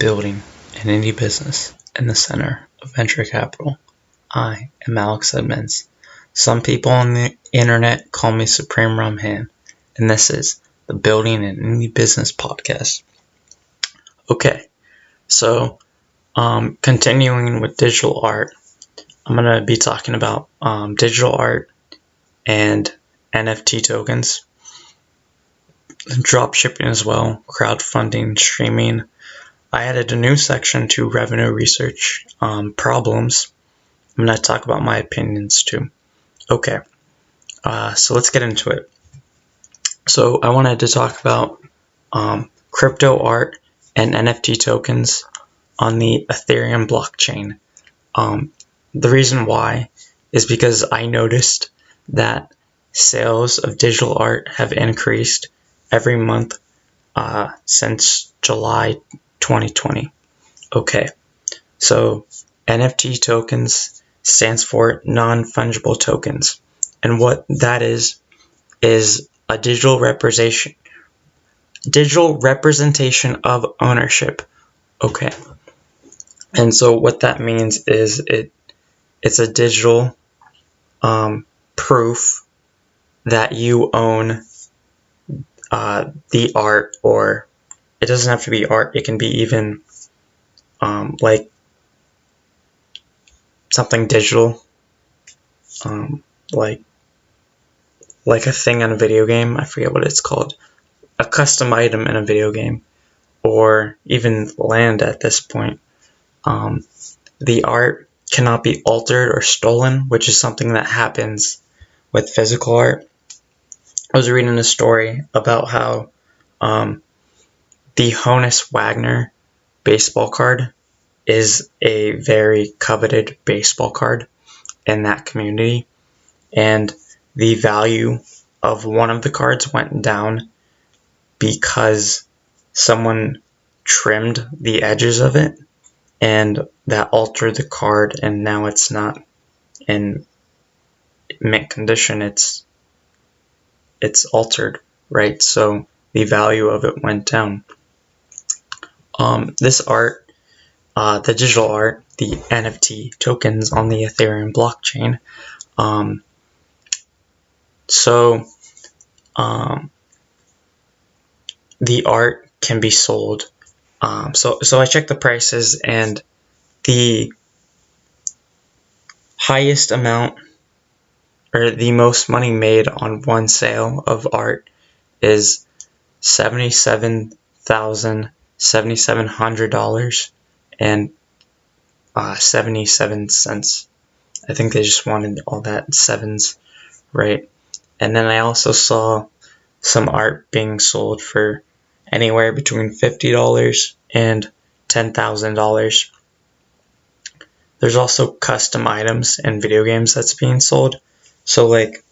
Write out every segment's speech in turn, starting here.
building an indie business in the center of venture capital. I am Alex Edmonds. Some people on the internet call me SupremeRumHam, and this is the Building an Indie Business podcast. Okay, so continuing with digital art, I'm going to be talking about digital art and NFT tokens, drop shipping as well, crowdfunding, streaming. I added a new section to revenue research problems. I'm going to talk about my opinions too. Okay, so let's get into it. So I wanted to talk about crypto art and NFT tokens on the Ethereum blockchain. The reason why is because I noticed that sales of digital art have increased every month since July 2020. Okay, so NFT tokens stands for non-fungible tokens, and what that is a digital representation of ownership. Okay, and so what that means is it's a digital proof that you own the art, or it doesn't have to be art, it can be even like something digital, like a thing in a video game. I forget what it's called, a custom item in a video game, or even land at this point. The art cannot be altered or stolen, which is something that happens with physical art. I was reading a story about how the Honus Wagner baseball card is a very coveted baseball card in that community, and the value of one of the cards went down because someone trimmed the edges of it, and that altered the card, and now it's not in mint condition, it's altered, right? So the value of it went down. This art, the digital art, the NFT tokens on the Ethereum blockchain, the art can be sold. So I checked the prices, and the highest amount, or the most money made on one sale of art, is $77,700 and 77 cents. I think they just wanted all that sevens, right? And then I also saw some art being sold for anywhere between $50 and $10,000. There's also custom items in video games that's being sold. So like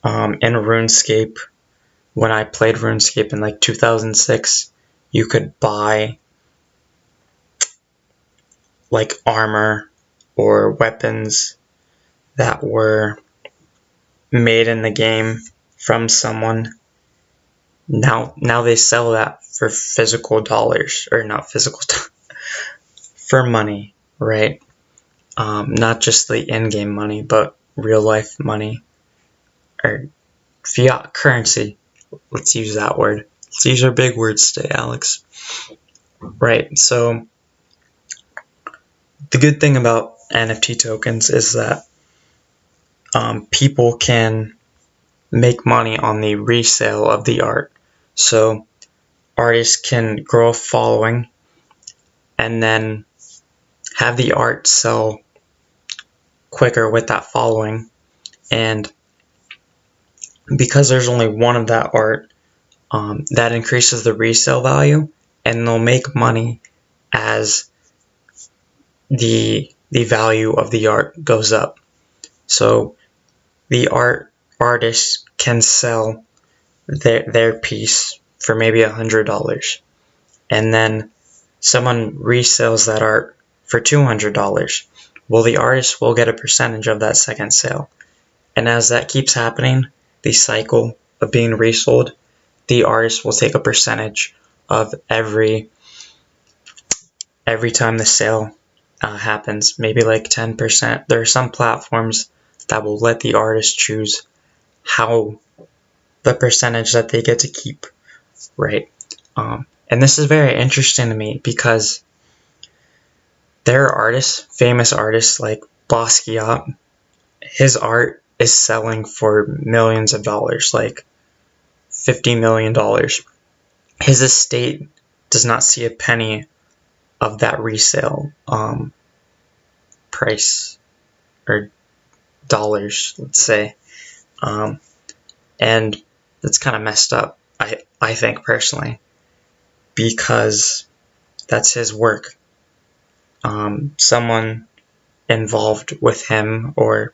in RuneScape, when I played RuneScape in like 2006, you could buy like armor or weapons that were made in the game from someone. Now they sell that for physical dollars, or not physical, for money, right? Not just the in-game money, but real life money, or fiat currency. Let's use that word. Let's use our big words today, Alex. Right, so the good thing about NFT tokens is that people can make money on the resale of the art. So artists can grow a following and then have the art sell quicker with that following, and because there's only one of that art, that increases the resale value, and they'll make money as the value of the art goes up. So the artists can sell their piece for maybe $100, and then someone resells that art for $200. Well, the artist will get a percentage of that second sale, and as that keeps happening, the cycle of being resold, the artist will take a percentage of every every time the sale happens, maybe like 10%. There are some platforms that will let the artist choose how the percentage that they get to keep, right? And this is very interesting to me because there are artists, famous artists like Basquiat. His art is selling for millions of dollars, like $50 million. His estate does not see a penny of that resale price, or dollars, let's say. And that's kind of messed up, I think personally, because that's his work. Someone involved with him or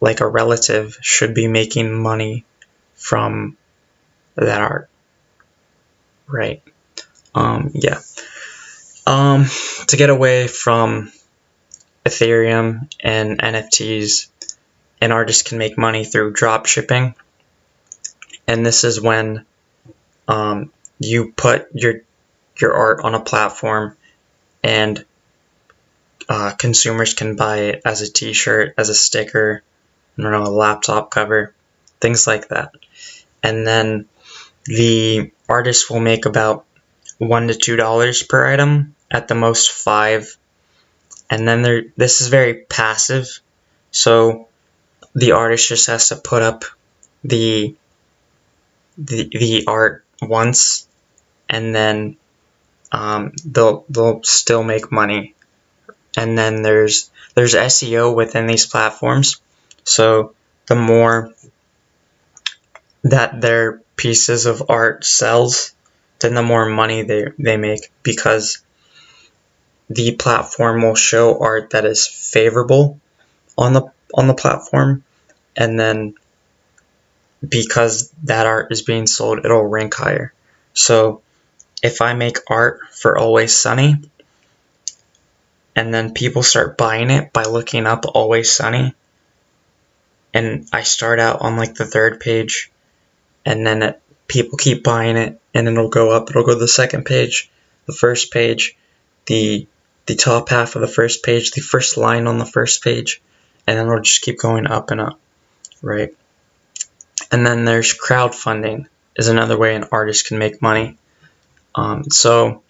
like a relative should be making money from that art, right? Yeah. To get away from Ethereum and NFTs, an artist can make money through drop shipping, and this is when you put your art on a platform and consumers can buy it as a t-shirt, as a sticker, I don't know, a laptop cover, things like that. And then the artist will make about $1 to $2 per item, at the most $5. And then this is very passive, so the artist just has to put up the art once, and then they'll still make money. And then there's SEO within these platforms, so the more that their pieces of art sells, then the more money they make, because the platform will show art that is favorable on the platform, and then because that art is being sold, it'll rank higher. So if I make art for Always Sunny, and then people start buying it by looking up Always Sunny, and I start out on like the 3rd page, and then people keep buying it, and it'll go up. It'll go to the 2nd page, the 1st page, the top half of the 1st page, the first line on the 1st page, and then it'll just keep going up and up, right? And then there's crowdfunding, is another way an artist can make money. So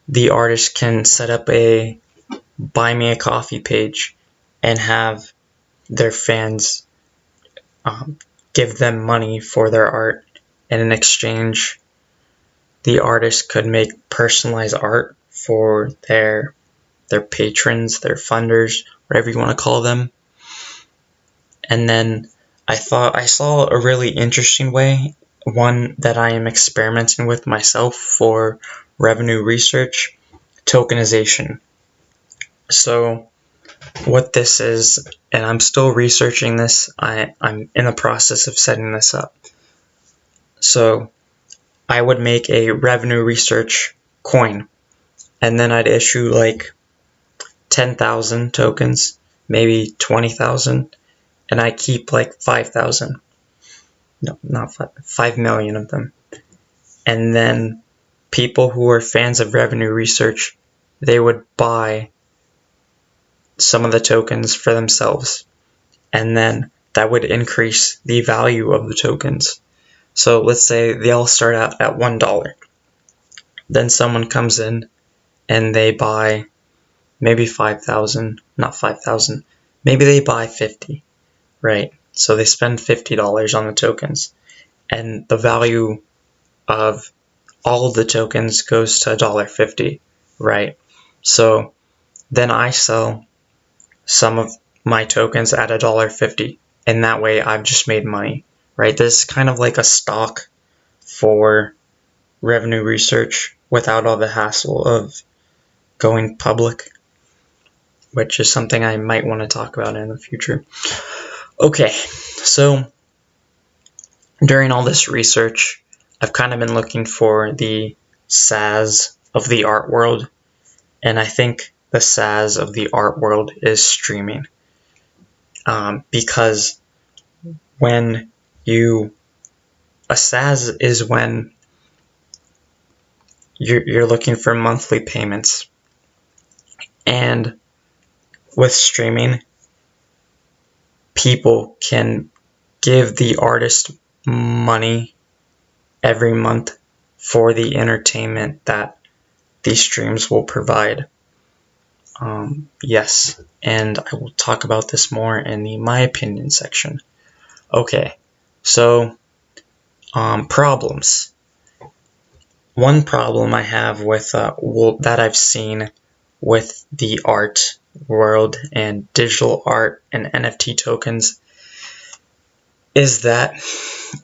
the artist can set up a buy me a coffee page and have their fans give them money for their art, and in exchange the artist could make personalized art for their patrons, their funders, whatever you want to call them. And then I saw a really interesting way, one that I am experimenting with myself for revenue research: tokenization. So what this is, and I'm still researching this, I'm in the process of setting this up. So I would make a revenue research coin, and then I'd issue like 10,000 tokens, maybe 20,000, and I keep like 5,000. No, not 5 million of them. And then people who are fans of revenue research, they would buy some of the tokens for themselves, and then that would increase the value of the tokens. So let's say they all start out at $1. Then someone comes in and they buy maybe 5,000, not 5,000, maybe they buy 50, right? So they spend $50 on the tokens, and the value of all of the tokens goes to $1.50, right? So then I sell some of my tokens at $1.50, and that way I've just made money, right? This is kind of like a stock for revenue research without all the hassle of going public, which is something I might want to talk about in the future. Okay, so during all this research, I've kind of been looking for the SaaS of the art world, and I think the SaaS of the art world is streaming, because when a SaaS is when you're looking for monthly payments. And with streaming, people can give the artist money every month for the entertainment that these streams will provide. Yes, and I will talk about this more in the my opinion section. Okay, so problems. One problem I have with that I've seen with the art world and digital art and NFT tokens is that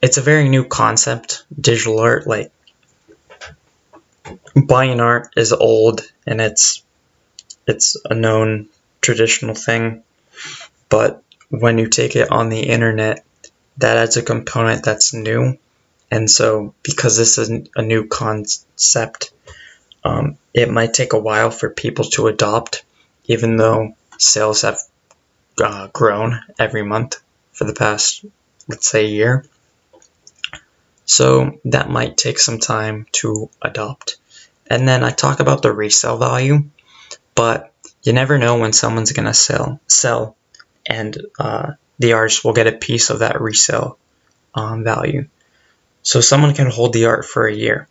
it's a very new concept. Digital art, like buying art, is old, and it's a known traditional thing. But when you take it on the internet, that adds a component that's new. And so because this is a new concept, it might take a while for people to adopt, even though sales have grown every month for the past, let's say, year. So that might take some time to adopt. And then I talk about the resale value, but you never know when someone's going to sell, and the artist will get a piece of that resale value. So someone can hold the art for a year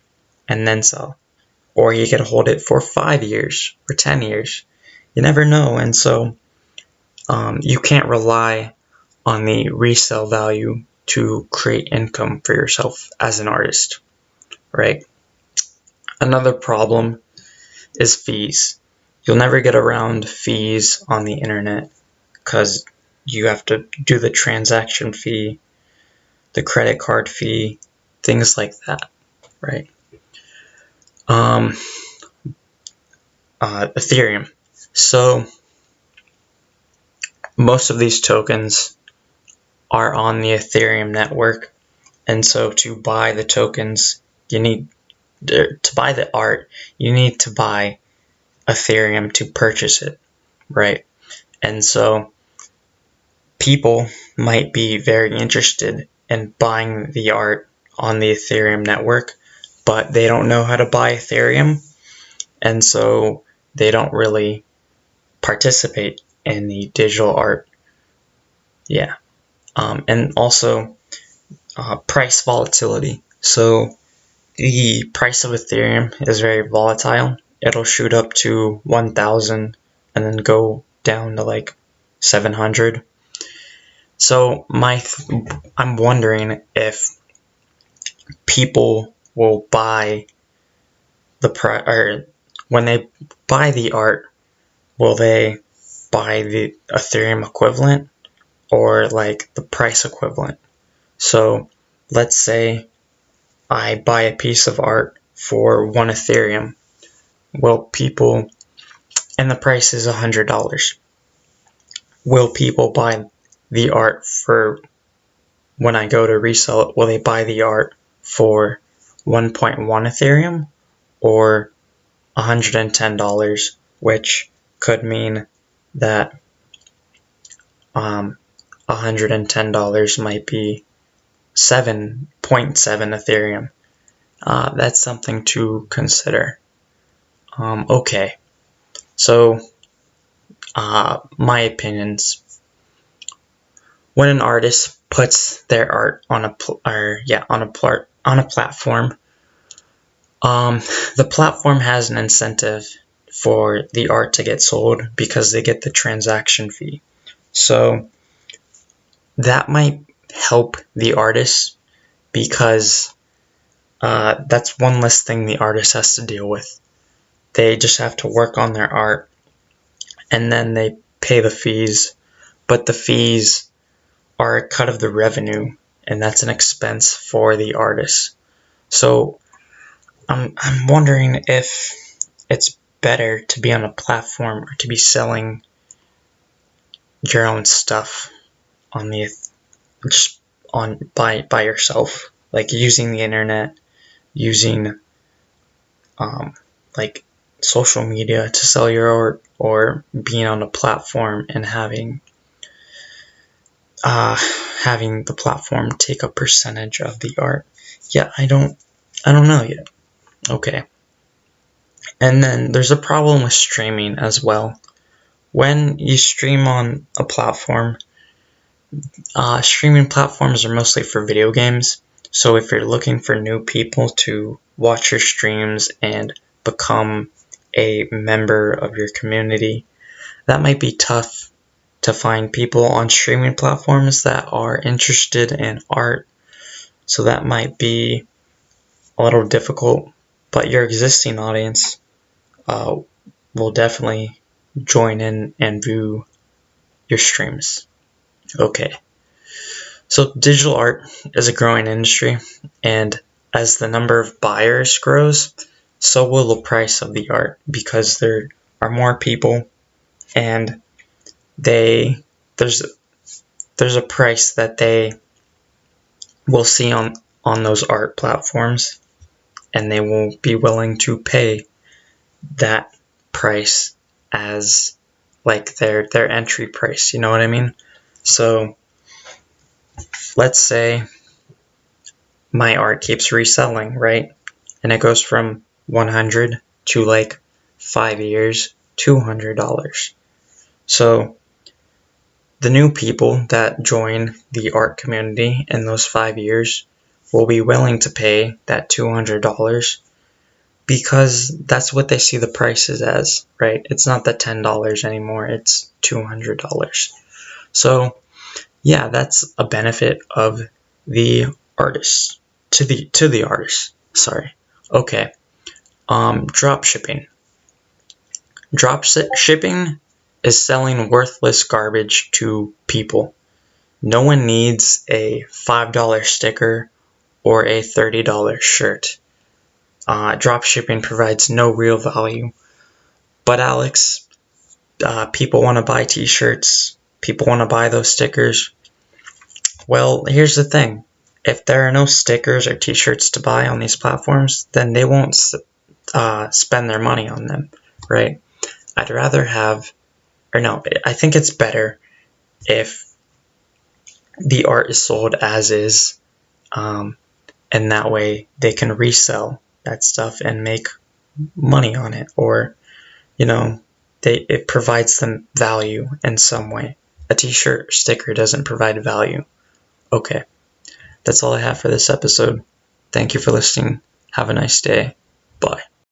and then sell, or you can hold it for 5 years or 10 years. You never know, and so you can't rely on the resale value to create income for yourself as an artist, right? Another problem is fees. You'll never get around fees on the internet because you have to do the transaction fee, the credit card fee, things like that, right? Ethereum. So most of these tokens are on the Ethereum network, and so to buy the tokens, to buy the art, you need to buy Ethereum to purchase it, right? And so people might be very interested in buying the art on the Ethereum network, but they don't know how to buy Ethereum, and so they don't really participate in the digital art. Yeah. And also price volatility. So the price of Ethereum is very volatile. It'll shoot up to 1,000 and then go down to like 700. So I'm wondering if people will buy or when they buy the art, will they buy the Ethereum equivalent or like the price equivalent? So let's say I buy a piece of art for 1 Ethereum. Will people, and the price is $100. Will people buy the art for, when I go to resell it, will they buy the art for 1.1 Ethereum or $110, which could mean that $110 might be 7.7 Ethereum. That's something to consider. Okay, so my opinions. When an artist puts their art on a platform, the platform has an incentive for the art to get sold because they get the transaction fee. So that might help the artist because that's one less thing the artist has to deal with. They just have to work on their art and then they pay the fees, but the fees are a cut of the revenue, and that's an expense for the artist. So I'm wondering if it's better to be on a platform or to be selling your own stuff on by yourself, like using the internet, using like social media to sell your art, or being on a platform and having the platform take a percentage of the art. Yeah, I don't know yet. Okay. And then there's a problem with streaming as well. When you stream on a platform, streaming platforms are mostly for video games. So if you're looking for new people to watch your streams and become a member of your community, that might be tough to find people on streaming platforms that are interested in art. So that might be a little difficult, but your existing audience will definitely join in and view your streams. Okay, so digital art is a growing industry, and as the number of buyers grows, so will the price of the art, because there are more people and there's a price that they will see on those art platforms, and they will be willing to pay that price as like their entry price, you know what I mean? So let's say my art keeps reselling, right? And it goes from 100 to like 5 years, $200. So the new people that join the art community in those 5 years will be willing to pay that $200 because that's what they see the prices as, right? It's not the $10 anymore, it's $200. So yeah, that's a benefit of the artist to the artist. Sorry. Okay. Drop shipping. Drop shipping is selling worthless garbage to people. No one needs a $5 sticker or a $30 shirt. Drop shipping provides no real value. But Alex, people want to buy t-shirts. People want to buy those stickers. Well, here's the thing. If there are no stickers or t-shirts to buy on these platforms, then they won't spend their money on them, right? I'd rather have, or no, I think it's better if the art is sold as is, and that way they can resell that stuff and make money on it, or, you know, it provides them value in some way. A t-shirt or sticker doesn't provide value. Okay, that's all I have for this episode. Thank you for listening. Have a nice day. Bye.